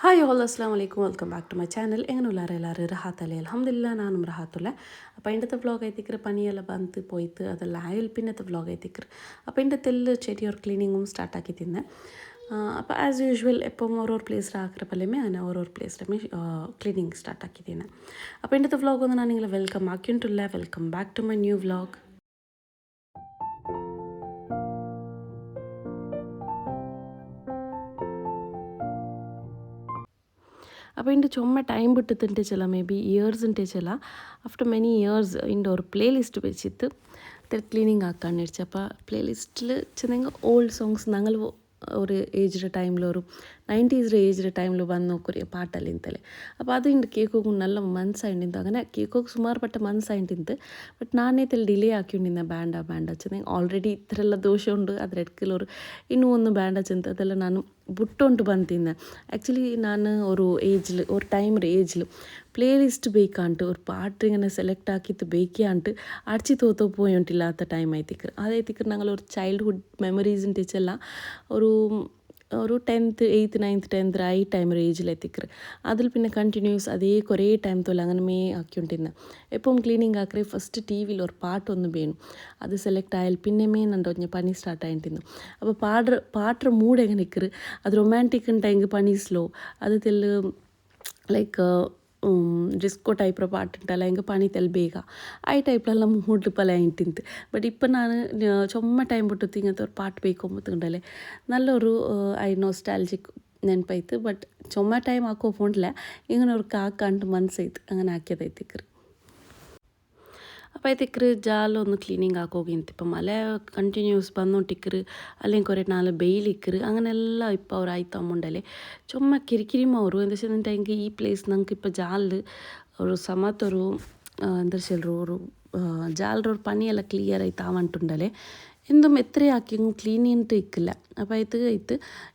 Hi ಆಲ್ ಅಸ್ಲಾಮ್ ವಲೈಕುಮ್ welcome back to my channel എങ്ങനെയുള്ളാർ എല്ലാവരും റഹാത്തല്ലേ അൽഹംദുലില്ലാ നാനും റഹാത്തുള്ള അപ്പോൾ ഇന്നത്തെ വ്ളോഗ് ആയിത്തിക്കറ് പണിയെല്ലാം ಬಂತು പോയിട്ട് അതെല്ലാം ആയാൽ പിന്നത്തെ വ്ളോഗ് ആയിത്തിക്കറ് അപ്പോൾ ഇതിൻ്റെ തെല്ല് ചെടിയോർ ക്ലീനിങ്ങും സ്റ്റാർട്ടാക്കി തിന്നെ അപ്പോൾ ആസ് യൂഷ്വൽ എപ്പം ഓരോരോ പ്ലേസിൽ ആക്കിറപ്പല്ലേ അങ്ങനെ ഓരോരോ പ്ലേസിലും ക്ലീനിങ് സ്റ്റാർട്ടാക്കി തിന്നെ അപ്പോൾ ഇന്നത്തെ വ്ളോഗ് ഒന്ന് ഞാൻ നിങ്ങളെ വെൽക്കം ആക്കിയിട്ടുള്ള welcome back to my new vlog. അപ്പോൾ ഇതിൻ്റെ ചുമ്മാ ടൈം ಬಿಟ್ಟಿತ್ತಂಟೆಚಲ್ಲ ಮೇ ಬಿ ಇಯರ್ಸ್ ಅಂಟೆಚಲ್ಲ ಆಫ್ಟರ್ ಮೆನಿ ಇಯರ್ಸ್ ಇಂದ ഒരു പ്ലേ ലിസ്റ്റ് വെച്ചിട്ട് ക്ലീനിങ് ആക്കാൻ ഇടിച്ചു. അപ്പോൾ പ്ലേ ലിസ്റ്റിൽ ചെന്നെങ്കിൽ ഓൾഡ് സോങ്സ് ഞങ്ങൾ ഒരു ഏജ്ഡ് ടൈമിൽ ഒരു 90s ಏಜ್ಡ್ ಟೈಮ್ಲು ಬಂದು ನೋಡ್ಕೊರಿ ಪಾಟಲ್ಲಿ ಇಂತಲೇ അപ്പോൾ ಅದು ಇಂದು ಕೇಕೋಗು ನಲ್ಲ ಮನ್ಸಾಯಿಂಟಿಂತು അങ്ങനെ ಕೇಕೋಗು ಸುಮಾರು ಪಟ್ಟ ಮನ್ಸಾಯಿಂಟಿಂತು ಬಟ್ ನಾನೇ ತೆಲ್ ಡಿಲೇ ಹಾಕಿಕೊಂಡಿದ್ದೆ ಬ್ಯಾಂಡ ಹಚ್ಚಿದೆ ಆಲ್ರೆಡಿ ಇಥರೆಲ್ಲ ದೋಷ ಉಂಟು ಅದ್ರ ಎಡ್ಕಲೋರು ಇನ್ನೂ ಒಂದು ಬ್ಯಾಂಡ್ ಹಚ್ಚಂತ ಅದೆಲ್ಲ ನಾನು ಬಿಟ್ಟುಂಟು ಬಂತಿದ್ದೆ. ಆ್ಯಕ್ಚುಲಿ ನಾನು ഒരു ഏജിൽ ഒരു ടൈം ഏജിൽ പ്ലേ ലിസ്റ്റ് ಬೇಕಂಟು ഒരു പാട്ട് ഇങ്ങനെ സെലക്ട് ആക്കിയിട്ട് ಬೇಕಿയാണ്ട് അടിച്ച് തോത്തോ പോയിട്ടില്ലാത്ത ടൈം ആയിത്തിക്കർ അതായിത്തിക്കർ ഞങ്ങൾ ഒരു ചൈൽഡ്ഹുഡ് മെമ്മറീസിൻ്റെ വെച്ചല്ല ഒരു 10th 8th 9th 10th ആ ഈ ടൈം ഏജിലെത്തിക്കറ് അതിൽ പിന്നെ കണ്ടിന്യൂസ് അതേ കുറേ ടൈം തോല്ല അങ്ങനെ മേ ആക്കിക്കൊണ്ടിരുന്ന എപ്പം ക്ലീനിങ് ആക്കറേ ഫസ്റ്റ് ടി വിയിൽ ഒരു പാട്ടൊന്ന് വേണം അത് സെലക്ട് ആയാൽ പിന്നെ മേ നണ്ടോ പണി സ്റ്റാർട്ട് ആയിട്ടിരുന്നു. അപ്പോൾ പാട്ട് മൂഡ് എങ്ങനെ നിൽക്കറ് അത് റൊമാൻറ്റിക് ഉണ്ടെങ്കിൽ പണി സ്ലോ അത് തെല്ല് ಲೈಕ್ ಡಿಸ್ಕೋ ಟೈಪ್ರ ಪಾಟ್ ಉಂಟಲ್ಲ ಹಿಂಗೆ ಪಣಿತೆಲ್ಲ ಬೇಗ ಆ ಟೈಪ್ಲೆಲ್ಲ ಮೂಡ್ ಪಲ ಇಂಟಿಂತು. ಬಟ್ ಇಪ್ಪ ನಾನು ಚೊಮ್ಮ ಟೈಮ್ ಬಿಟ್ಟು ಹಿಂಗಂತ ஒரு ಪಾಟ್ ಬೇಕು ಅಂಬತ್ತುಂಡಲೆ ನಲ್ಲೊರು ಐ ನೋಸ್ಟಾಲ್ಜಿಕ್ ನೆನಪಾಯ್ತು. ಬಟ್ ಚೊಮ್ಮ ಟೈಮ್ ಹಾಕೋ ಫೋನ್ಲೆ ಹಿಂಗನ ഒരു കാക്കാണ്ട് മനസ്സായിട്ട് അങ്ങനെ ആക്കിയതായിത്തിക്കറ്. അപ്പോൾ ഇതിക്കറ് ജാലൊന്ന് ക്ലീനിങ് ആക്കുകയെന്ത് ഇപ്പം മല കണ്ടിന്യൂസ് ಬಂದೊಟ್ಟಿಕ್ಕರು അല്ലെങ്കിൽ കുറേ നാൾ ബെയിലിಕ್ಕರು അങ്ങനെല്ലാം ഇപ്പോൾ ಅವ್ರು ಆಯ್ತು ಅಮ್ಮುಂಡಲೆ ಚೊಮ್ಮ ಕಿರಿಕಿರಿಮ ಅವರು ಎಂತ ಹೆಂಗೆ ಈ ಪ್ಲೇಸ್ ನಂಗೆ ಇಪ್ಪ ಜಾಲ್ ಅವರು ಸಮತರು ಎಂತ ಚೆಲ್ಲರು ಅವರು ಜಾಲ್ರವ್ರ ಪನಿಯೆಲ್ಲ ಕ್ಲಿಯರ್ ಆಯ್ತು ಆವಂಟುಂಡಲೆ എന്തും എത്ര ആക്കിയെങ്കിലും ക്ലീൻ ചെയ്തിട്ട് ഇക്കില്ല. അപ്പോൾ ഇത്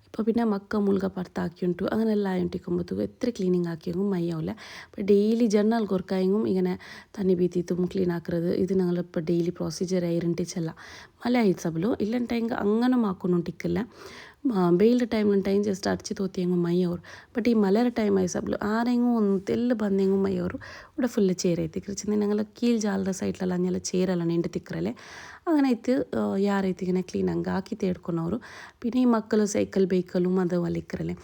ഇപ്പോൾ പിന്നെ മക്ക മുൾക പുറത്താക്കിയുണ്ടു അങ്ങനെല്ലാം ആയിട്ടിക്കുമ്പോഴത്തേക്കും എത്ര ക്ലീനിങ് ആക്കിയെങ്കിലും മയ്യാവില്ല. അപ്പോൾ ഡെയിലി ജനറൽ കൊർക്കായെങ്കിലും ഇങ്ങനെ തന്നി ബീത്തിത്തും ക്ലീൻ ആക്കുന്നത് ഇത് ഞങ്ങളിപ്പോൾ ഡെയിലി പ്രൊസീജിയർ ആയിരുന്നിട്ടിച്ചല്ല മല ആയിസബಲು ഇല്ലಂಟೆಂಗೆ അങ്ങനെ മാക്കൊന്നുണ്ടിക്കില്ല. ಬೇಯಿಲ್ ಟೈಮ್ ಜಸ್ಟ್ ಅಡ್ಚಿ ತೋತಿಯಂಗು ಮೈಯವರು ಬಟ್ ಈ ಮಲೆರ ಟೈಮ್ ಆಯ್ಸಬ್ಲು ಆರೆಂಗೂ ಒಂದು ತೆಲ್ಲು ಬಂದೆಂಗು ಮೈಯವರು ಉಡ ಫುಲ್ ಚೇರ್ ಐತಿಕ್ರು ಚಿಂದ ഞങ്ങൾ കീഴ് ജാലದ സൈഡിലെല്ലാം അഞ്ഞെല്ലാം ചേരല്ല നീണ്ട് തിക്കറല്ലേ അങ്ങനെ ಐತಿ ಯಾರೈತಿ ഇങ്ങനെ ക്ലീൻ ಹಂಗೆ ಹಾಕಿ ತೇಡ್ಕೊನವರು പിന്നെ ഈ മക്കൾ സൈക്കിൾ ബൈക്കലും അത് വലിക്കറല്ലേ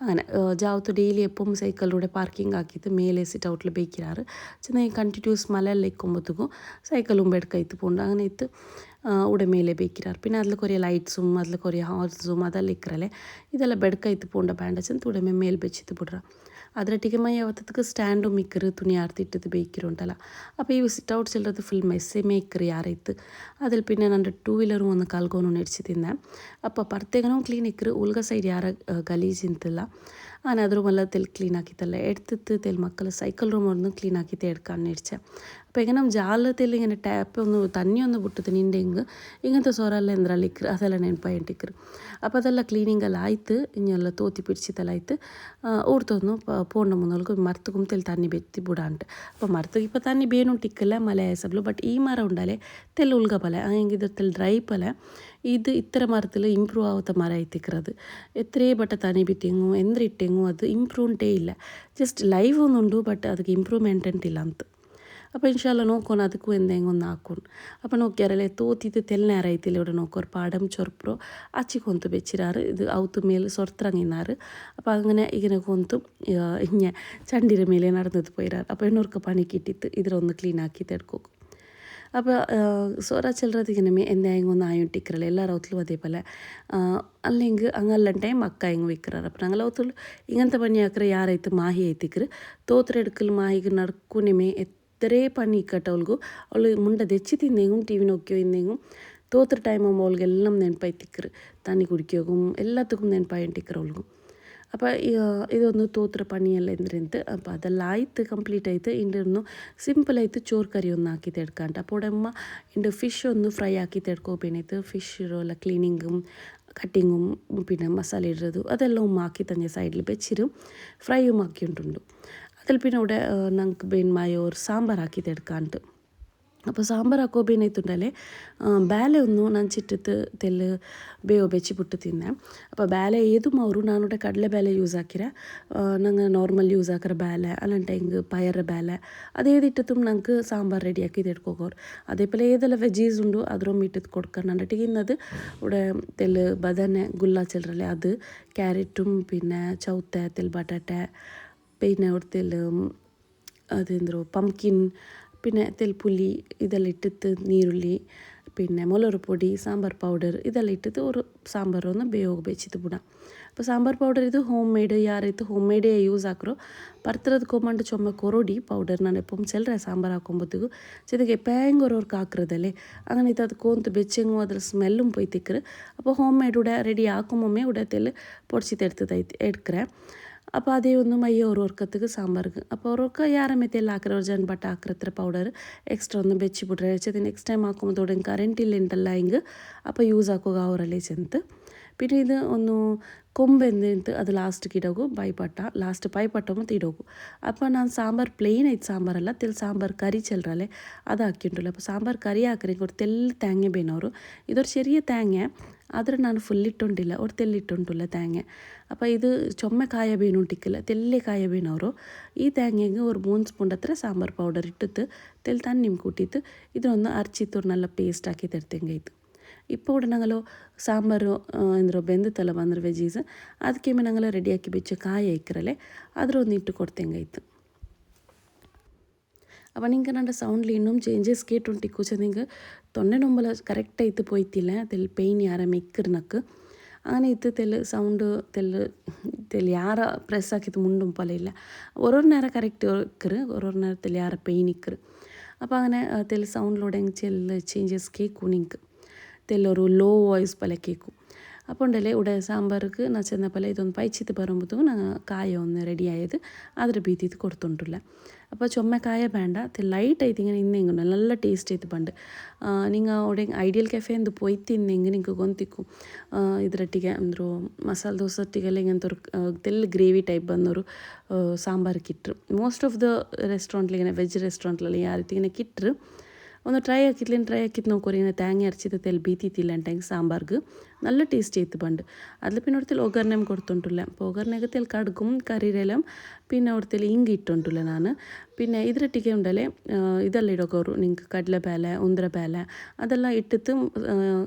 അങ്ങനെ ജാവത്ത് ഡെയിലി എപ്പം സൈക്കിളിലൂടെ പാർക്കിംഗ് ആക്കിയിട്ട് മേലെ സിറ്റ് ഔട്ടിൽ ബൈക്കിറാറ് ചെന്ന ഈ കണ്ടിന്യൂസ് മലയെല്ലാം ഇക്കുമ്പോഴത്തേക്കും സൈക്കിളും ബെಡ್ಕೈತು പോണ്ട് അങ്ങനെ ഇത്ത് ഉടെ മേലെ ബൈക്കിറാറ് പിന്നെ അതിൽ കുറേ ലൈറ്റ്സും അതിൽ കുറേ ಹಾರ್സും ಅದೆಲ್ಲ ಇಕ್ಕರಲ್ಲೇ ಇದೆಲ್ಲ ಬೆಡ್ಕೈತು ಪೋಂಡ ಬ್ಯಾಂಡ್ ಹಚ್ಚಂತ ಉಡೆ ಮೇಲೆ ಬೆಚ್ಚಿತ್ತು ಬಿಡ್ರ ಅದರೊಟ್ಟಿಗೆ ಮೈ ಯಾವತ್ತಕ್ಕೆ ಸ್ಟ್ಯಾಂಡು ಮಿಕ್ಕರು തുണി ആർത്തിട്ടത് ബേക്കിലുണ്ടല്ല. അപ്പോൾ ഈ സിറ്റ് ഔട്ട് ചെല്ലത് ഫുൾ മെസ്സേ മേക്കറ് ಯಾರೈತು അതിൽ പിന്നെ ನನ್ನ 2 വീലറും ഒന്ന് കൽಗೋನು ನೆಡ್ಸಿ ತಿಂದೆ. അപ്പോൾ ಪರ್ತೇಗನೂ ಕ್ಲೀನ್ ಇಕ್ಕರು ಉಲ್ಗ ಸೈಡ್ ಯಾರ ಗಲೀಜಿಂತಿಲ್ಲ അങ്ങനെ അത് റൂമെല്ലാം തെൽ ക്ലീൻ ആക്കിത്തല്ല എടുത്തിട്ട് തെൽ മക്കൾ സൈക്കിൾ റൂം ഒന്ന് ക്ലീൻ ആക്കിയിട്ട് എടുക്കാൻ നേടിച്ചേ. അപ്പോൾ എങ്ങനെ ജാലത്തിൽ ഇങ്ങനെ ടാപ്പ് ഒന്ന് തന്നി ഒന്ന് ಬಿಟ್ಟು ನಿಂಡೆಂಗೆ ഇങ്ങനത്തെ ಸೊರೆಲ್ಲ ಎಂದ್ರಲ್ಲಿ ಇಕ್ಕರು ಅದೆಲ್ಲ ನೆನಪಾയിട്ടിಕ್ಕರು. അപ്പോൾ അതെല്ലാം ക്ലീനിങ് ಎಲ್ಲ ಆಯ್ತು ಇನ್ನೆಲ್ಲ ತೋತಿ പിടിച്ചിത്തെಲ್ಲ ಆಯ್ತು ಊಡ್ತೊಂದು ಪೋಂಡ ಮುಂದೊಳಗೆ ಮರ್ತುക്കും ತೆಲ್ ತನ್ನಿ ಬೆತ್ತಿ ಬುಡಾಂಟ್. അപ്പോൾ മരത്തുക്ക് ഇപ്പോൾ തന്നി ಬೇನುಂಟಿಕ್ಕಲ್ಲ ಮಲೆ ಆಯ್ಸಬ್ಲು ಬಟ್ ಈ ಮರ ಉಂಡಲೆ ತೆಲ್ ಉಲ್ಗ ಪಲೆ ಹೆಂಗಿದ್ರ ತೆಲ್ ಡ್ರೈ ಪಲೆ ഇത് ഇത്ര മരത്തിൽ ഇമ്പ്രൂവ് ആവാത്ത മരം ആയിത്തിക്കറത് എത്രയേ ബട്ട തനി ಬಿಟ್ಟೆಂಗು ಎಂದ್ರಿಟ್ಟೆಂಗು ಅದು ಇಂಪ್ರೂವ್ ಉಂಟೇ ಇಲ್ಲ ಜಸ್ಟ್ ಲೈವ್ ಒಂದುಂಡು ಬಟ್ ಅದಕ್ಕೆ ಇಂಪ್ರೂವ್ಮೆಂಟ್ ಅಂತಿಲ್ಲ ಅಂತ. അപ്പോൾ ഇൻഷാല്ല നോക്കണം ಅದಕ್ಕೂ എന്തെങ്കിലും ഒന്ന് ആക്കണം. അപ്പോൾ നോക്കിയാറല്ലേ തോത്തിത്ത് തെല്ലേര ആയിത്തില്ല ഇവിടെ നോക്കോർ പാടം ചൊറുപ്രോ അച്ചിക്കൊന്തു വെച്ചിരാറ് ഇത് ഔത്ത് മേൽ സൊർത്തിറങ്ങിനാറ്. അപ്പോൾ അങ്ങനെ ഇങ്ങനെ കൊന്തും ഇങ്ങനെ ചണ്ടിര മേലെ നടന്നത് പോയിരാറ്. അപ്പോൾ എന്നോർക്ക് പണി കിട്ടിയിട്ട് ഇതിലൊന്ന് ക്ലീൻ ആക്കി തെടുക്കും. അപ്പോൾ സോറ ചെല്ലത് ഇങ്ങനെ എന്തെങ്കിലും ഒന്ന് ആയിട്ടിക്കറല്ലേ എല്ലാ റൗത്തിലും അതേപോലെ അല്ലെങ്കിൽ അങ്ങെല്ലാം ടൈം മക്ക ಹೆಂಗೆ വിൽക്കറാറ്. അപ്പോൾ ഞങ്ങൾ ഔത്തുള്ളൂ ഇങ്ങനത്തെ പണി ആക്കറ ಯಾರೈತು ಮಾಹಿ ಐತಿಕ್ಕರು ತೋತ್ರ എടുക്കൽ മാഹിക്ക് നടക്കുnemേ എത്രേ പണി ഇക്കട്ടവൾಗೂ ಅವಳು ಮುಂಡೆ ದೆಚ್ಚಿ ತಿಂದೆಂಗೂ ಟಿ ವಿ ನೋക്കിಯೋ ಇಂದೆಂಗೂ ತೋತ್ರ ಟೈಮ್ ಆകുമ്പോൾ അവൾಗೆല്ലാം ನೆನಪಾಯ್ತಿಕ್ಕರು തന്നി കുടിക്കുകയും എല്ലാത്തുക്കും ನೆನಪಾയിട്ടിಕ್ಕರು ಅವಳಿಗೂ. അപ്പോൾ ഇതൊന്ന് തോത്ര പണിയല്ല എന്തിനെന്ത് അപ്പോൾ അതെല്ലാം ആಯ್ತು ಕಂಪ್ಲೀಟ್ ಆಯ್ತು ಇಂಡನ್ನು ಸಿಂಪಲ್ ಆಯಿತು ಚೋರು ಕರಿ ಒಂದು ಹಾಕಿ ತೆಡ್ಕಂಟ അപ്പോൾ ഉടമ്മ ಇಂಡು ഫിഷ് ഒന്ന് ഫ്രൈ ആക്കി ತೆಡ್ಕೋಬೇನಿತ್ತು. ഫിഷ് ಎಲ್ಲ ക്ലീനിങ്ങും കട്ടിങ്ങും പിന്നെ മസാല ഇടുന്നത് അതെല്ലാം ഉമ്മ ആക്കി തന്നെ സൈഡിൽ വെച്ചിരും ഫ്രൈയും ആക്കിയിട്ടുണ്ടു. അതിൽ പിന്നെ ഇവിടെ ഞങ്ങൾക്ക് ബെന്മായോ സാമ്പാർ ആക്കി തെടുക്കാണ്ട് അപ്പോൾ സാമ്പാർ ಹಾಕೋಬೇನಾಯ್ತುಂಡಲೆ ಬೇಳೆ ಒಂದು ನಂಚಿಟ್ಟಿತ್ತು ತೆಲ್ಲು ಬೇವು ಬೆಚ್ಚಿಬಿಟ್ಟು ತಿಂದೆ അപ്പോൾ ಬೇಳೆ ಏದು ಅವರು ನಾನೋಡೆ ಕಡಲೆ ಬೇಳೆ ಯೂಸ್ ಹಾಕಿರ ನಂಗೆ ನಾರ್ಮಲ್ ಯೂಸ್ ಹಾಕಿರ ಬೇಳೆ ಅಲ್ಲಂಟೆ ಹಿಂಗೆ ಪಯರ ಬೇಳೆ ಅದೇದಿಟ್ಟು ನಂಗೆ ಸಾಂಬಾರು ರೆಡಿ ಹಾಕಿದ್ದು ಇಟ್ಕೋಗೋರು അതേപോലെ ഏതെല്ലാം വെജീസ് ഉണ്ടോ അതിലും ഇട്ടിട്ട് കൊടുക്കാൻ നട്ടിക്കുന്നത് ഇവിടെ തെല്ല് ബദാനെ ഗുല്ല ചില്ലറല്ലേ അത് ക്യാരറ്റും പിന്നെ ചൗത്ത തെൽ ബಟಾಟ പിന്നെ ഇവിടെ തെല്ല് അതെന്തോ പംകിൻ പിന്നെ തെൽപ്പുള്ളി ഇതെല്ലാം ഇട്ടിട്ട് നീരുള്ളി പിന്നെ മുളക് പൊടി സാമ്പാർ പൗഡർ ഇതെല്ലാം ഇട്ടിട്ട് ഒരു സാമ്പാർ ഒന്ന് ಬೇವು ಬೆಚ್ಚಿತ್ತು ಬಿಡ അപ്പോൾ സാമ്പാർ പൗഡർ ഇത് ഹോം മെയ്ഡ് ಯಾರೈತು ಹೋಮ್ ಮೇಡೇ ಯೂಸ್ ಹಾಕ್ರೋ ಪರ್ತರದ್ದು ಕೊಮ್ಮಂಡು ಚೊಮ್ಮ ಕೊರೊಡಿ ಪೌಡರ್ ನಾನು ಎಪ್ಪಂ ಚೆಲ್ಲರೆ ಸಾಂಬಾರು ಹಾಕೊಂಬತ್ತಿಗೂ ചെതിಗೆ പേങ്കോരോർക്ക് ആക്കുന്നതല്ലേ അങ്ങനെ ഇത് അത് കോന്ത് വെച്ചെങ്ങും അതിൽ സ്മെല്ലും പോയി തിക്കറ് അപ്പോൾ ഹോം മെയ്ഡ് ഇവിടെ റെഡി ആക്കുമ്പോൾ ഇവിടെ തെല്ല് പൊടിച്ചിട്ട് എടുக்கிறேன் അപ്പോൾ അതേ ഒന്ന് മയ്യ ഓരോർക്കத்துக்கு സാമ്പാർക്ക് അപ്പോൾ ഓരോർക്ക് ಯಾರಮೇತೆ ಎಲ್ಲ ಹಾಕಿರೋ ಜನ ಬಟ್ಟ ಹಾಕಿರತ್ರ ಪೌಡರ್ ಎಕ್ಸ್ಟ್ರಾ ಒಂದು ಬೆಚ್ಚಿಬಿಟ್ರೆ ചെതി നെക്സ്റ്റ് ടൈം ആക്കുമ്പോൾ കറണ്ട് ഇല്ലുണ്ടല്ല ಹಿಂಗೆ അപ്പോൾ യൂസ് ആക്കുക ಅವರಲ್ಲೇ ചെന്ത് പിന്നെ ഇത് ഒന്ന് ಕೊಂಬೆಂದಿತ್ತು ಅದು ಲಾಸ್ಟ್ಗೆ ಇಡೋಗು ಬೈಪಟ್ಟ ಲಾಸ್ಟ್ ಪೈಪಟ್ಟ ಮತ್ತು ಇಡೋಗು അപ്പോൾ ನಾನು ಸಾಂಬಾರು ಪ್ಲೇನ್ ಐತೆ ಸಾಂಬಾರಲ್ಲ ತೆಲ್ ಸಾಂಬಾರು ಕರಿ ಚೆಲ್ಲರಲ್ಲೇ ಅದು ಹಾಕಿಂಟಲ್ಲ അപ്പോൾ ಸಾಂಬಾರು ಕರಿ ಹಾಕ್ರಿ ഒരു തെല്ല് തേങ്ങ ಬೇನವರು ഇതൊരു ചെറിയ തേങ്ങ ಆದರೆ ನಾನು ಫುಲ್ ಇಟ್ಟುಂಟಿಲ್ಲ ഒരു തെല്ലിട്ടുಂಟಿಲ್ಲ തേങ്ങ അപ്പോൾ ഇത് ചുമ കായ ಬೇನುಂಟಿಕ್ಕಿಲ್ಲ ತೆಲ್ಲೆ ಕಾಯ ಬೇನವರು ಈ തേങ്ങಗೆ ഒരു 3 സ്പൂൺ ಹತ್ರ ಸಾಂಬಾರು ಪೌಡರ್ ಇಟ್ಟಿತ್ತು ತೆಲ್ ತಣ್ಣಿ ಕೂಟಿತ್ತು ಇದನ್ನೊಂದು ಅರ್ಚಿತ್ತು നല്ല പേസ്റ്റ് ആക്കി തരുത്തെങ്കാಯ್ತು ഇപ്പോൾ ഇവിടെ ഞങ്ങൾ സാമ്പാർ ಎಂದ್ರು ಬೆಂದತಲ್ಲ ಬಂದ್ರೆ ವೆಜೀಸ್ ಅದಕ್ಕೆ ഞങ്ങൾ ರೆಡಿಯಾಕಿ ಬೆಚ್ಚ ಕಾಯಿ ಇಕ್ಕರಲ್ಲೇ ಅದರೊಂದು ಇಟ್ಟು ಕೊಡ್ತೆಂಗಾಯ್ತು അപ്പോൾ നിങ്ങൾക്ക് എൻ്റെ സൗണ്ടിൽ ഇന്നും ചേഞ്ചസ് കേട്ടുണ്ടിക്കുവെച്ചാൽ നിങ്ങൾക്ക് തൊണ്ട നൊമ്പല കറക്റ്റായിട്ട് പോയിട്ടില്ല അതിൽ പെയിൻ ಯಾರ ಮೆಕ್ಕರ್ನಕ್ಕೆ അങ്ങനെ ഇത് തെല്ല് സൗണ്ട് തെല്ല് ಯಾರ ಪ್ರೆಸ್ ಹಾಕಿದ್ದು ಮುಂಡುം ಪಲ ಇಲ್ಲ ഓരോരു നേരം കറക്റ്റ് ഇക്കറ് ഓരോരു നേരത്തിൽ ಯಾರ പെയിൻ ഇക്കറ് അപ്പോൾ അങ്ങനെ തെല്ല് സൗണ്ടിലൂടെ ചെല്ല് ചേഞ്ചസ് കേൾക്കും നിങ്ങൾക്ക് തെല്ലൊരു ಲೋ ವಾಯ್ಸ್ ಪಲೆ ಕೇಕು അപ്പോൾ ഉണ്ടല്ലേ ഇവിടെ സാമ്പാർക്ക് ನಾನು ചെന്നപ്പോൾ ഇതൊന്ന് പൈച്ചിട്ട് പറയുമ്പോഴത്തേക്കും ഞാൻ കായ ഒന്ന് റെഡി ആയത് അതിൽ ബീത്തിട്ട് കൊടുത്തുകൊണ്ടില്ല അപ്പോൾ ചുമ കായ വേണ്ട ലൈറ്റ് ആയിട്ട് ഇങ്ങനെ ഇന്നെങ്കിൽ നല്ല ടേസ്റ്റ് ആയിട്ട് പണ്ട് നിങ്ങൾ അവിടെ ಐಡಿಯಲ್ ಕೆಫೆ ಎಂದು പോയി ತಿನ್ನೆಂಗೆ ನಿಂಗೆ ಗೊಂತಿಕ್ಕು ಇದರೊಟ್ಟಿಗೆ ಅಂದರು ಮಸಾಲೆ ದೋಸೆ ಒಟ್ಟಿಗೆಲ್ಲ ಹಿಂಗಂತವ್ರು ತೆಲ್ಲು ಗ್ರೇವಿ ಟೈಪ್ ಬಂದವರು ಸಾಂಬಾರು ಕಿಟ್ರು ಮೋಸ್ಟ್ ಆಫ್ ದ ರೆಸ್ಟೋರೆಂಟ್ಲಿಗೆ ವೆಜ್ ರೆಸ್ಟೋರೆಂಟ್ಲಲ್ಲಿ ಯಾವ ರೀತಿಗೆ ಕಿಟ್ರು ಒಂದು ಟ್ರೈ ಹಾಕಿತ್ತು ನೋಡ್ಕೊರಿ ತೇಂಗೆ ಅರ್ಚಿದ ತೆಲ್ ಬೀತಿತ್ತಿಲ್ಲ ಅಂಟಂಗೆ ಸಾಂಬಾರ್ಗೆ നല്ല ടേസ്റ്റ് ചെയ്ത് പണ്ട് അതിൽ പിന്നെ അവിടുത്തെ ഒഗർനം കൊടുത്തുകൊണ്ടില്ല അപ്പോൾ ഒഗർനകത്തിൽ കടുകും കറിയിലെല്ലാം പിന്നെ അവിടുത്തെ ഇങ്കി ഇട്ടുകൊണ്ടില്ല ഞാൻ പിന്നെ ഇതിരട്ടിಗೆ ഉണ്ടല്ലേ ഇതെല്ലാം ഇടോക്കോರು നിങ്ങൾക്ക് ಕಡಲೆ ಬೇಳೆ ಉಂದ್ರ ಬೇಳೆ ಅದೆಲ್ಲ ಇಟ್ಟಿತ್ತು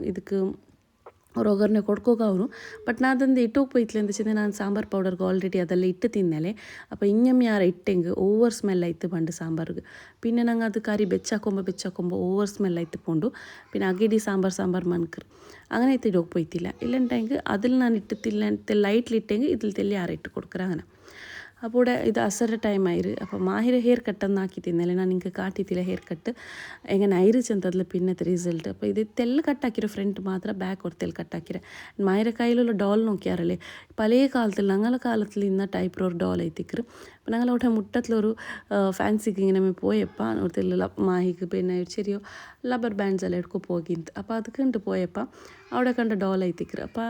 ಇದಕ್ಕೆ ಅವ್ರು ಒಗ್ಗರಣೆ ಕೊಡ್ಕೋಗ ಅವರು ಬಟ್ ನಾದಂದು ಇಟ್ಟೋಗಿ പോയിട്ടില്ല എന്താ വെച്ചാൽ ನಾನು ಸಾಂಬಾರು ಪೌಡರ್ಗೆ ಆಲ್ರೆಡಿ ಅದೆಲ್ಲ ಇಟ್ಟು ತಿನ್ನಲೆ അപ്പോൾ ഇഞ്ഞം ಯಾರ ಇಟ್ಟೆಂಗೆ ಓವರ್ ಸ್ಮೆಲ್ ಆಯ್ತು ಪണ്ട് ಸಾಂಬಾರ್ಗೆ പിന്നെ ನಂಗೆ ಅದು ಕರಿ ಬೆಚ್ಚಾಕೊಂಬ ಓವರ್ ಸ್ಮೆಲ್ ಆಯ್ತು ಕೊಂಡು പിന്നെ ಅಗಿಡಿ ಸಾಂಬಾರು ಮನ್ಕರು അങ്ങനെ ആയിട്ട് ഇടോಗಿ പോയിട്ടില്ല ഇല്ലുണ്ടെങ്കിൽ അതിൽ ഞാൻ ഇട്ടിട്ടില്ല ലൈറ്റിൽ ഇട്ടെങ്കിൽ ഇതിൽ തെല്ലി ಯಾರ ഇട്ട് കൊടുക്കറ അങ്ങനെ അപ്പോൾ ഇവിടെ ഇത് അസറ ടൈം ആയിര് അപ്പോൾ മാഹിര ഹെയർ കട്ടെന്ന് ആക്കി തിന്നല്ലേ ഞാൻ നിങ്ങൾക്ക് കാട്ടിത്തില്ല ഹെയർ കട്ട് എങ്ങനെ ആയിരിച്ചെന്തതിൽ പിന്നത്തെ റിസൾട്ട് അപ്പോൾ ഇത് തെല്ല് കട്ടാക്കിರೋ ഫ്രണ്ട് ಮಾತ್ರ ಬ್ಯಾಕ್ ഒരു ತೆಲ್ ಕಟ್ಟಾಕಿರ ಮಾಹಿರ ಕೈലുള്ള ಡಾಲ್ നോക്കിയാറല്ലേ പഴയ കാലത്തിൽ ഞങ്ങളെ കാലത്തിൽ ഇന്ന ടൈപ്പ് ഒരു ഡോൾ എത്തിക്കറ് അപ്പോൾ ഞങ്ങൾ അവിടെ മുട്ടത്തിലൊരു ഫാൻസിക്ക് ഇങ്ങനെ പോയപ്പോൾ ഒരു തെല്ല മാഹിക്ക് പിന്നെ ചെറിയ ലബർ ബാൻഡ്സ് എല്ലാം എടുക്കും പോകിന്ത് അപ്പോൾ അത് കണ്ട് പോയപ്പോൾ അവിടെ കണ്ട ഡോൾ എത്തിക്കറ് അപ്പോൾ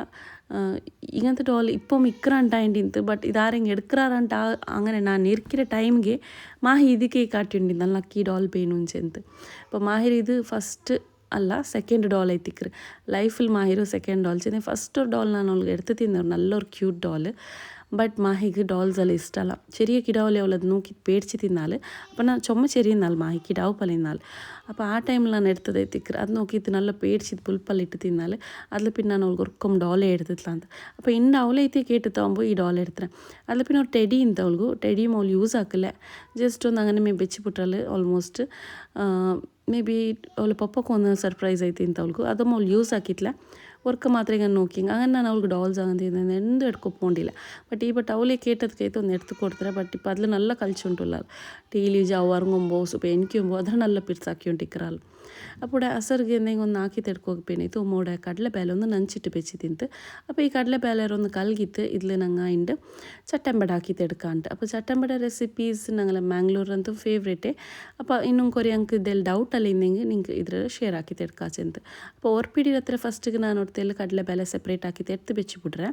ഇങ്ങനത്തെ ഡോൾ ഇപ്പോൾ മിക്കറാണ്ടായിട്ടിന്ത് ബട്ട് ഇതാരെങ്കിലും എടുക്കാറാണ്ട് അങ്ങനെ ನಾನು ಇರ್ಕಿರೋ ಟೈಮ್ಗೆ ಮಾಹಿ ಇದಕ್ಕೆ ಕಾಟಿಂಡಿ ನನ್ನ ಲಕ್ಕಿ ಡಾಲ್ ಬೇನುಂಚೆ ಅಂತ അപ്പോൾ ಮಾಹಿರ್ ಇದು ಫಸ್ಟ್ ಅಲ್ಲ ಸೆಕೆಂಡ್ ಡಾಲ್ ಐತಿಕ್ರು ಲೈಫಲ್ಲಿ ಮಾಹಿರು ಸೆಕೆಂಡ್ ಡಾಲ್ ಚೆಂದ ಫಸ್ಟ್ ಡಾಲ್ ನಾನು ಅವ್ಳಿಗೆ എടുത്ത് ತಿನ್ನೋರು നല്ലൊരു ക്യൂട്ട് ഡോൾ ബട്ട് മാഹിക്ക് ഡോൾസ് എല്ലാം ഇഷ്ടമല്ല ചെറിയ കിടാവിലെ അവളത് നോക്കി പേടിച്ച് തിന്നാൽ അപ്പം ഞാൻ ചുമ ചെറിയ നാൾ മാഹി കിടാവ് പലയുന്നാൽ അപ്പോൾ ആ ടൈമിൽ ഞാൻ എടുത്തത് എത്തിക്കറ് അത് നോക്കിയിട്ട് നല്ല പേടിച്ചിട്ട് പുൽപ്പല്ലിട്ട് തിന്നാൽ അതിൽ പിന്നെ ഞാൻ അവൾക്ക് ഒർക്കും ഡോളെ എടുത്തിട്ടില്ല ಅಂತ അപ്പോൾ ಇನ್ನು ಅವಳೈತಿ ಕೇട്ടുತ್ತಾകുമ്പോൾ ಈ ಡಾಲ್ എടുത്തേ അതിൽ പിന്നെ ഒരു ടെഡി ഉണ്ട് അവൾക്ക് ടെഡിയും അവൾ യൂസ് ആക്കില്ല ജസ്റ്റ് ഒന്ന് അങ്ങനെ വെച്ചിಬಿಟ್ರಲ್ಲಿ ಆಲ್ಮೋಸ್ಟ್ ಮೇ ಬಿ ಅವಳ ಪಪ್ಪಕ್ಕೊಂದು ಸರ್ಪ್ರೈಸ್ ಐತಿ ಅಂತ ಅವಳಿಗೂ ಅದಮ್ಮ ಅವಳು ಯೂಸ್ ಹಾಕಿತ್ಲ ವರ್ಕ್ ಮಾತ್ರ ಈಗ നോക്കിങ് അങ്ങനെ ನಾನು അവൾക്ക് ഡോൾസ് അങ്ങനെ എന്ത് എടുക്കൊണ്ടില്ല ബട്ട് അവളെ കേട്ടതൊക്കെ ഒന്ന് എടുത്ത് കൊടുത്തേ ബട്ട് ഇപ്പോൾ അതിൽ നല്ല കളിച്ചുകൊണ്ടുള്ള ഡെയിലി ജാവ് ഉറങ്ങുമ്പോൾ സുപ്പം എനിക്കുമ്പോൾ അതാണ് നല്ല പിടിച്ചാക്കിക്കൊണ്ടിരിക്കറാൾ അപ്പോൾ അസർക്ക് എന്തെങ്കിലും ഒന്ന് ആക്കി തെടുക്കോപ്പിനായിട്ട് ഉമ്മോടെ കടലಬೇಳೆ ഒന്ന് നനച്ചിട്ട് വെച്ച് തിന്ത് അപ്പോൾ ഈ കടലಬೇಳೆ ഒന്ന് കലകിത്ത് ഇതിൽ ഞങ്ങായിട്ട് ചട്ടമ്പട ആക്കി തെടുക്കാണ്ട് അപ്പോൾ ചട്ടമ്പട ರೆಸಿಪೀಸ್ ഞങ്ങൾ ಮ್ಯಾಂಗ್ಳೂರಂತೂ ಫೇವ್ರೇಟೇ അപ്പോൾ ಇನ್ನೂ ಕೊರಿ ಅಂಕ ಇದೆಲ್ಲ ಡೌಟ್ ಅಲ್ಲಿ ಇಂದೆಂಗೆ ನಿಂಗೆ ಇದ್ರ ಶೇರ್ ಹಾಕಿ ತೆಡ್ಕಾಚೆ ಅಂತ അപ്പോൾ ಓರ್ಪಿಡಿ ಹತ್ರ ಫಸ್ಟಿಗೆ ನಾನು ತೆಲ್ ಕಡಲೆ ಬೇಳೆ ಸೆಪ್ರೇಟ್ ಹಾಕಿತ್ತು ಎತ್ತು ಬೆಚ್ಚಿ ಬಿಡ್ರೆ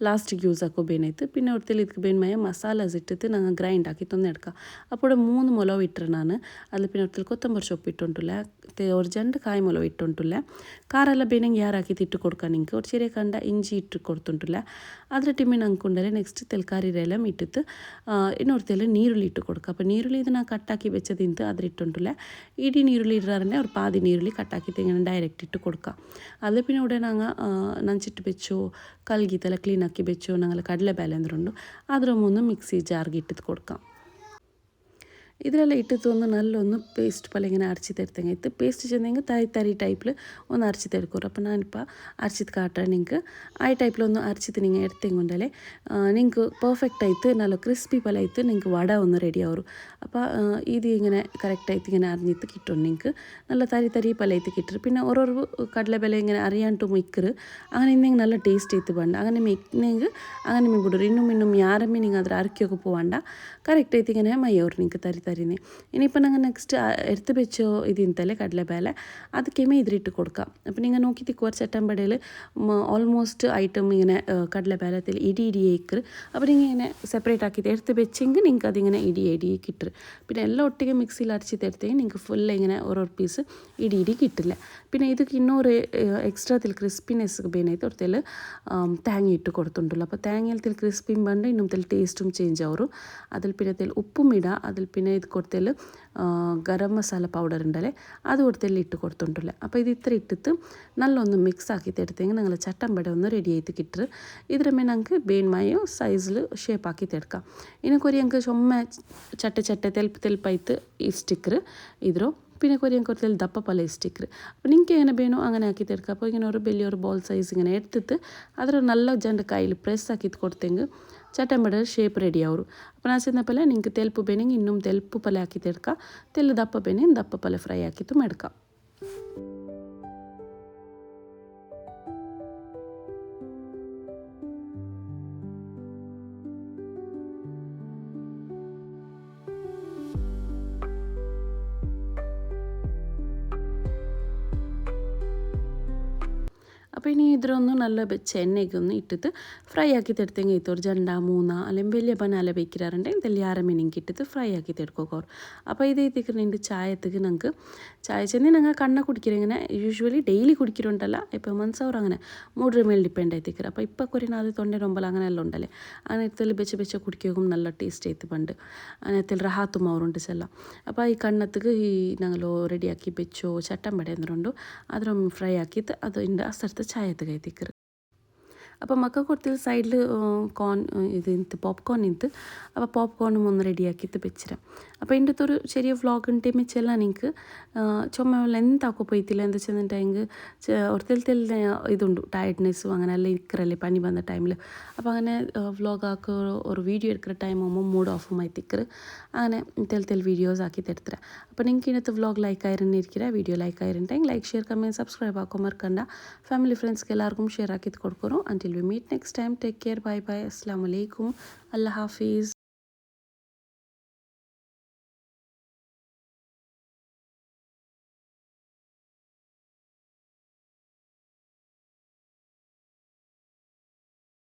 ಲಾಸ್ಟಿಗೆ ಯೂಸ್ ಹಾಕೋ ಬೇನಾಯ್ತು ಪಿನ್ನ ഒരു ತೆಲ್ ಇದಕ್ಕೆ ಬೇನ್ ಮಯ ಮಸಾಲಾಸ್ ಇಟ್ಟಿತ್ತು ನಂಗೆ ಗ್ರೈಂಡ್ ಹಾಕಿ ತೊಂದು ಎಡ್ಕ ಅಪ್ಪಡ 3 ಮೊಲವು ಇಟ್ಟರೆ ನಾನು ಅಲ್ಲಿ ಪಿನ್ನ ഒരു ಕೊತ್ತಂಬರಿ ಸೊಪ್ಪು ಇಟ್ಟುಂಟುಲ್ಲ ഒരു ജണ്ട് കായ് മുളക് ഇട്ടുകൊണ്ടില്ല കാറെല്ലാം ಬೇನೆಂಗೆ ಯಾರು ಹಾಕಿ ಇಟ್ಟು ಕೊಡ್ಕ ನಿಂಗೆ ഒരു ചെറിയ കണ്ട ഇഞ്ചി ಇಟ್ಟು ಕೊಡ್ತುಂಟಿಲ್ಲ ಅದರ ಟಿಮ್ಮಿನ ಅಂದ್ಕೊಂಡರೆ ನೆಕ್ಸ್ಟ್ ತೆಲ್ಕಾರಿರೆಲ್ಲ ಇಟ್ಟಿತ್ತು ಇನ್ನೊರು ತೆಲ್ ನೀರುಳ್ಳಿ ಇಟ್ಟು ಕೊಡ್ಕ അപ്പോൾ ನೀರುಳ್ಳಿ ಇದನ್ನು ಕಟ್ಟಾಕಿ വെച്ചതിന്ത് അതിലിട്ടുണ്ടില്ല ഇടി നീരുള്ളി ഇടാറുണ്ട് ഒരു പാതി നീരുള്ളി കട്ടാക്കിയിട്ട് ഇങ്ങനെ ഡയറക്റ്റ് ഇട്ട് കൊടുക്കുക അത് പിന്നെ ഇവിടെ ഞങ്ങൾ നനച്ചിട്ട് വെച്ചോ കൽഗീത്തെല്ലാം ക്ലീനാക്കി വെച്ചോ ഞങ്ങൾ കടല ಬೇಳೆ ಅಂದ್ರುಂಡು ಅದರ ಮುಂದೆ ಮಿಕ್ಸಿ ಜಾರ್ಗೆ ಇಟ್ಟಿದ್ದು കൊടുക്കാം ಇದರೆಲ್ಲ ಇಟ್ಟಿದ್ದು ಒಂದು ನಲ್ಲೊಂದು ಪೇಸ್ಟ್ ಪಲ್ಯ ಇങ്ങനെ അരച്ച് തരുത്തങ്ങ ഇത്ത് പേസ്റ്റ് ചെന്നെങ്കിൽ തരി ടൈപ്പിൽ ഒന്ന് അരച്ച് തരുക്കൂറ് അപ്പോൾ ഞാനിപ്പോൾ അരച്ചിട്ട് കാട്ടാൻ നിങ്ങൾക്ക് ആ ടൈപ്പിലൊന്ന് അരച്ചിട്ട് നിങ്ങൾ എടുത്തെങ്കൊണ്ടല്ലേ നിങ്ങൾക്ക് പെർഫെക്റ്റ് ആയിട്ട് നല്ല ക്രിസ്പി പോലെ ആയിട്ട് നിങ്ങൾക്ക് വട ഒന്ന് റെഡി ആവും അപ്പോൾ ഇത് ഇങ്ങനെ കറക്റ്റായിട്ട് ഇങ്ങനെ അരിഞ്ഞിട്ട് കിട്ടും നിങ്ങൾക്ക് നല്ല തരി പോലെ ആയിട്ട് കിട്ടും പിന്നെ ഓരോ കടലബേല ഇങ്ങനെ അറിയാണ്ട് മിക്കറ് അങ്ങനെ ഇന്നെങ്കിൽ നല്ല ടേസ്റ്റ് ആയിട്ട് വേണ്ട അങ്ങനെ മിക്കുന്നെങ്കിൽ അങ്ങനെ മീൻ ಇನ್ನுം ಯಾರಮ್ಮಿ നിങ്ങൾ ಅದ್ರ ಅರಕಿಯೋಕೆ പോവണ്ട കറക്റ്റായിട്ട് ഇങ്ങനെ മയ്യോറ് നിങ്ങൾക്ക് തരിനെ ഇനിയിപ്പോൾ ഞങ്ങൾ നെക്സ്റ്റ് എടുത്ത് വെച്ചോ ഇതിന്തല്ലേ കടലബേല ಅದಕ್ಕೆ ഇതിലിട്ട് കൊടുക്കാം അപ്പോൾ നിങ്ങൾ നോക്കിയിട്ട് കുറച്ച് ചട്ടമ്പടയിൽ ഓൾമോസ്റ്റ് ഐറ്റം ഇങ്ങനെ കടലബേലത്തിൽ ഇടിയേക്കറ് അപ്പോൾ നിങ്ങൾ ഇങ്ങനെ സെപ്പറേറ്റ് ആക്കിയിട്ട് എടുത്ത് വെച്ചെങ്കിൽ നിങ്ങൾക്ക് അതിങ്ങനെ ഇടി കിട്ടും പിന്നെ എല്ലാം ഒട്ടിಗೆ മിക്സിയിൽ അരച്ചിട്ട് എടുത്തെങ്കിൽ നിങ്ങൾക്ക് ഫുൾ ഇങ്ങനെ ഓരോ പീസ് ഇടി കിട്ടില്ല പിന്നെ ಇದಕ್ಕೆ ಇನ್ನೊരു എക്സ്ട്രാത്തിൽ ക്രിസ്പിനെസ് ಬೇನಾಯ್ತು ഒരു ತೆಲ್ തേങ്ങ ഇട്ട് കൊടുത്തുണ്ടല്ലോ അപ്പോൾ തേങ്ങയിൽ ക്രിസ്പിയും പണ്ട് ಇನ್ನೊಂದು ടേസ്റ്റും ചേഞ്ച് ആവും അതിൽ പിന്നെ തെൽ ഉപ്പും ഇടുക അതിൽ പിന്നെ ഇത് കൊടുത്തതിൽ ഗരം മസാല പൗഡർ ഉണ്ടല്ലേ അത് കൊടുത്തതിൽ ഇട്ട് കൊടുത്തുണ്ടല്ലോ അപ്പോൾ ഇത് ഇത്ര ഇട്ടിട്ട് നല്ലൊന്ന് മിക്സ് ആക്കിയിട്ട് എടുത്തെങ്കിൽ നിങ്ങൾ ചട്ടമ്പട ഒന്ന് റെഡി ആയിട്ട് കിട്ടും ഇതിൻ്റെ മേൽ ഞങ്ങൾക്ക് ബേൻമായോ സൈസിൽ ഷേപ്പ് ആക്കിയിട്ട് എടുക്കാം ഇതിനൊക്കെ ഞങ്ങൾക്ക് ചുമ്മാ ചട്ട തെൽപ്പായിട്ട് ഈ സ്റ്റിക്കർ ഇതിരോ പിന്നെ കുറച്ച് ദപ്പ പല സ്റ്റിക്കർ അപ്പോൾ നിങ്ങൾക്ക് എങ്ങനെ വേണോ അങ്ങനെ ആക്കിയിട്ട് എടുക്കുക അപ്പോൾ ഇങ്ങനെ ഒരു വലിയൊരു ബോൾ സൈസ് ഇങ്ങനെ എടുത്തിട്ട് അതിൽ നല്ല ജണ്ട് കയ്യിൽ പ്രസ് ആക്കിയിട്ട് കൊടുത്തെങ്കിൽ ചട്ടമ്പട ഷേപ്പ് റെഡി ആവും അപ്പോൾ ನಾನು ചെന്നപ്പോൾ നിങ്ങൾക്ക് ತೆಲ್ಪು ಬೇನೆಂಗೆ ಇನ್ನೂ ತೆಲ್ಪು ಪಲ್ಯ ಹಾಕಿತ್ತು എടുക്കുക ತೆಲ್ಲು ದಪ್ಪ ಬೇನೆ ದಪ್ಪ ಪಲ್ಯ ಫ್ರೈ ಹಾಕಿತ್ತು എടുക്കാം അപ്പോൾ ഇനി ഇതിലൊന്ന് നല്ല വെച്ച് എണ്ണയൊക്കെ ഒന്ന് ഇട്ടിട്ട് ഫ്രൈ ആക്കിയിട്ട് എടുത്തെങ്കിൽ ഇത് ഒരു 2 3 അല്ലെങ്കിൽ വലിയ ബനാല വെക്കാറുണ്ടെങ്കിൽ ഇതിൽ 6 മീനിങ് ഇട്ടിട്ട് ഫ്രൈ ആക്കിയിട്ട് എടുക്കുക അപ്പോൾ ഇത് ഇതിക്കുന്നുണ്ട് ചായത്തേക്ക് ഞങ്ങൾക്ക് ചായ ചെന്നി ഞങ്ങൾ കണ്ണ കുടിക്കിങ്ങനെ യൂഷ്വലി ഡെയിലി കുടിക്കിറുണ്ടല്ല ഇപ്പോൾ മൻസവർ അങ്ങനെ 3 മേൽ ഡിപ്പെൻഡ് ആയിത്തിക്കറ് അപ്പോൾ ഇപ്പോൾ കുറേ അത് തൊണ്ട രൊമ്പല അങ്ങനെ എല്ലാം ഉണ്ടല്ലേ അങ്ങനത്തിൽ വെച്ച് കുടിക്കും നല്ല ടേസ്റ്റ് ആയിട്ട് പണ്ട് അങ്ങനത്തിൽ റഹാത്തും അവരുണ്ട് ചെല്ലാം അപ്പോൾ ഈ കണ്ണത്തേക്ക് ഈ ഞങ്ങൾ റെഡിയാക്കി വെച്ചോ ചട്ടമ്പട എന്തുണ്ടോ അതിൽ ഫ്രൈ ആക്കിയിട്ട് അത് ഉണ്ട് ആ സ്ഥലത്ത് ചായത്ത് കയറ്റിക്കറ് അപ്പോൾ മക്കൾക്ക് കൊടുത്തിൽ സൈഡിൽ കോൺ ഇത് പോപ്കോൺ ഇട്ട് അപ്പോൾ പോപ്കോണും ഒന്ന് റെഡിയാക്കിയിട്ട് വെച്ചിരാം അപ്പോൾ ഇതിൻ്റെ ഒരു ചെറിയ വ്ളോഗ് ഉണ്ട് മിച്ചെല്ലാം നിങ്ങൾക്ക് ചുമ ലെന്താക്കോ പോയിട്ടില്ല എന്താ വെച്ചിട്ടുണ്ടെങ്കിൽ ഒരു ഇതുണ്ട് ടയർഡ്നെസ്സും അങ്ങനെ എല്ലാം ഇരിക്കറല്ലേ പനി വന്ന ടൈമിൽ അപ്പോൾ അങ്ങനെ വ്ളോഗ് ആക്കുക ഒരു വീഡിയോ എടുക്കുന്ന ടൈം ആകുമ്പോൾ മൂഡ് ഓഫും ആയിത്തിക്കറ് അങ്ങനെ തെൽ വീഡിയോസ് ആക്കിയിട്ട് എടുത്തരാം അപ്പോൾ നിങ്ങൾക്ക് ഇതിനകത്ത് വ്ളോഗ് ലൈക്ക് ആയിരുന്നിരിക്കുക വീഡിയോ ലൈക്ക് ആയിരുന്നുണ്ടെങ്കിൽ ലൈക്ക് ഷെയർ കമൻറ്റ് സബ്സ്ക്രൈബ് ആക്കാൻ മറക്കണ്ട ഫാമിലി ഫ്രണ്ട്സ്ക്ക് എല്ലാവർക്കും ഷെയർ ആക്കിയിട്ട് കൊടുക്കണം until we meet next time take care bye bye assalamu alaikum allah hafiz